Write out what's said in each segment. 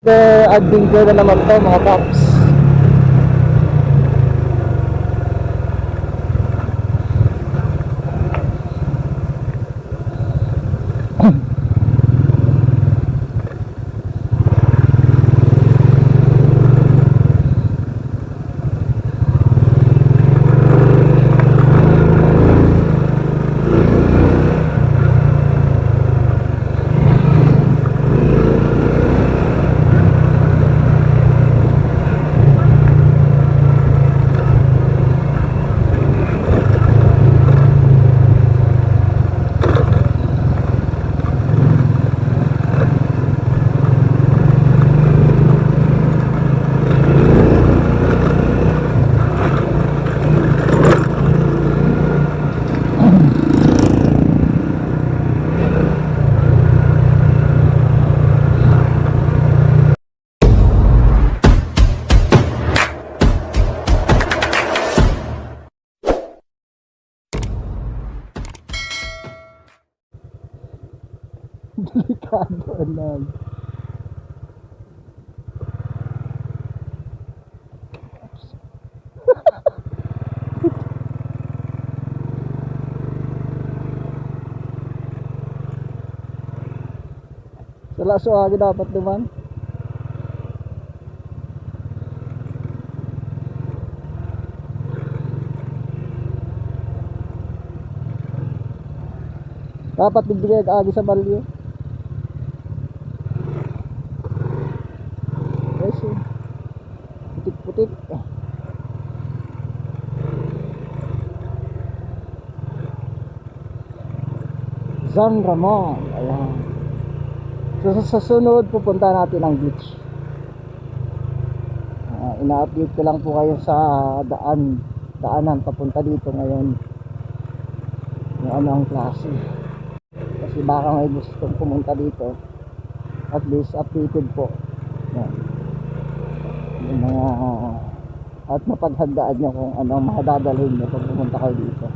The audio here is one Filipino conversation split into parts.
Adventure na naman to mga paps. Delikado lang. Sa laso agi dapat naman. Dapat bibigay agi sa balyo. Putik-putik. San Ramon. Ayan. So, sa sunod pupunta natin ang beach. Ina-update ko lang po kayo sa daanan papunta dito ngayon. Yung ano ang klase. Kasi baka may gustong pumunta dito. At least updated po. Ayan. Yung mga at mapaghandaan nyo kung ano ang mga dadalhin nyo pag pumunta kayo dito.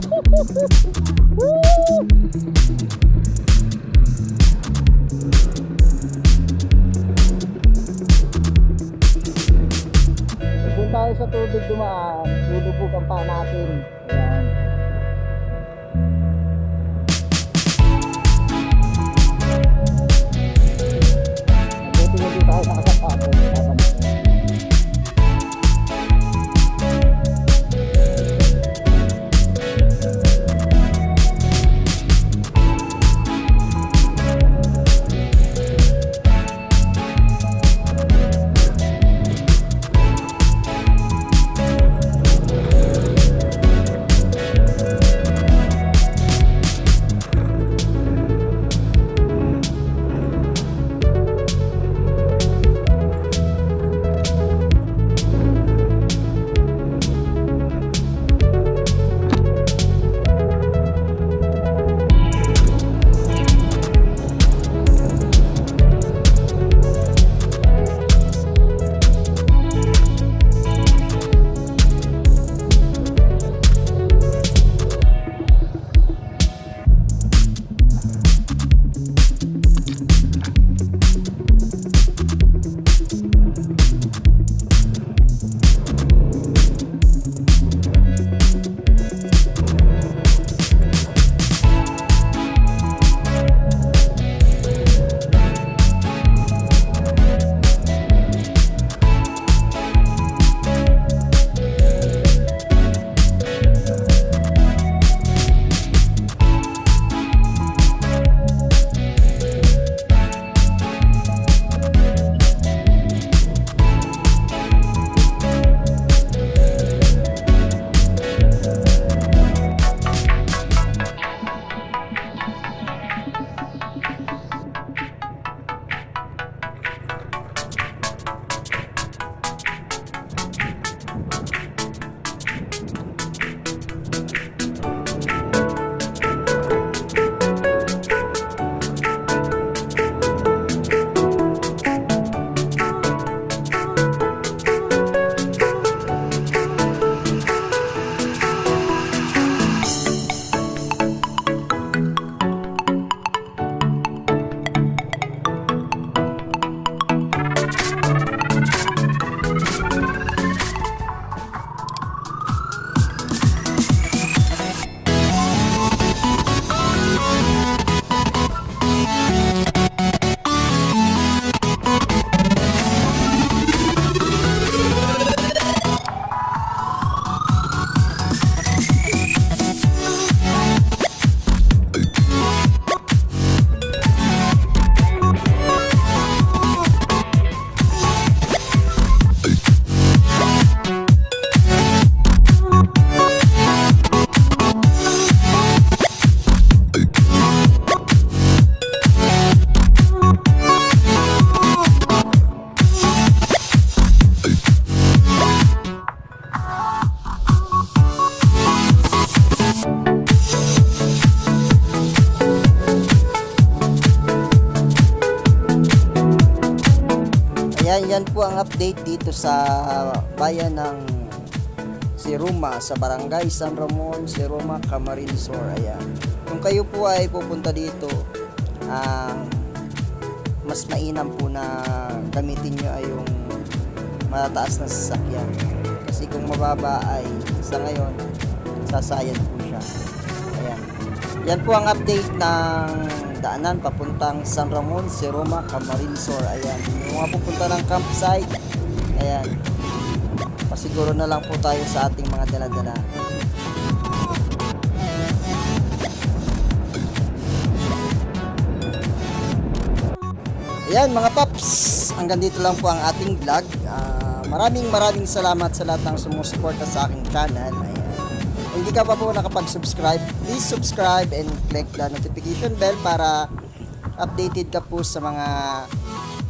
Kung tayo sa tubig dumaan, lulubog ang paa natin. Ayan. Mabuti na di tayo nakasapatos. Yan po ang update dito sa bayan ng SIRUM sa barangay San Ramon, SIRUM, Camarinesor. Ayan. Kung kayo po ay pupunta dito, mas mainam po na gamitin nyo ay yung matataas na sasakyan. Kasi kung mababa ay sa ngayon, sasayad po siya. Ayan. Yan po ang update ng daanan papuntang San Ramon, SIRUM, Camarinesor. Ayan, yung mga pupunta ng campsite, ayan, pasiguro na lang po tayo sa ating mga dala-dala. Ayan mga paps, hanggang dito lang po ang ating vlog. Maraming salamat sa lahat ng sumusuporta sa aking channel. Ayan. Kung hindi ka pa po nakapag-subscribe, please subscribe and click the notification bell para updated ka po sa mga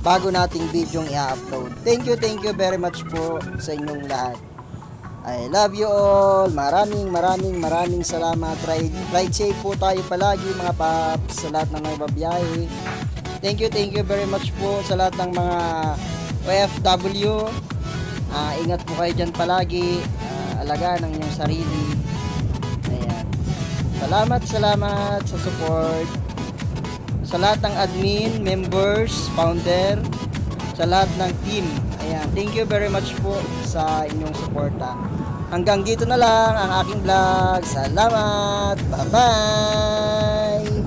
bago nating video i-upload. Thank you very much po sa inyong lahat. I love you all. Maraming salamat. Ride safe po tayo palagi mga paps, sa lahat ng nagbabiyahe. Thank you very much po sa lahat ng mga OFW. Ingat po kayo dyan palagi. Alagaan ang inyong sarili. Ayan. Salamat sa support. Sa lahat ng admin, members, founder, sa lahat ng team. Ayan, thank you very much po sa inyong suporta. Hanggang dito na lang ang aking vlog. Salamat. Bye-bye.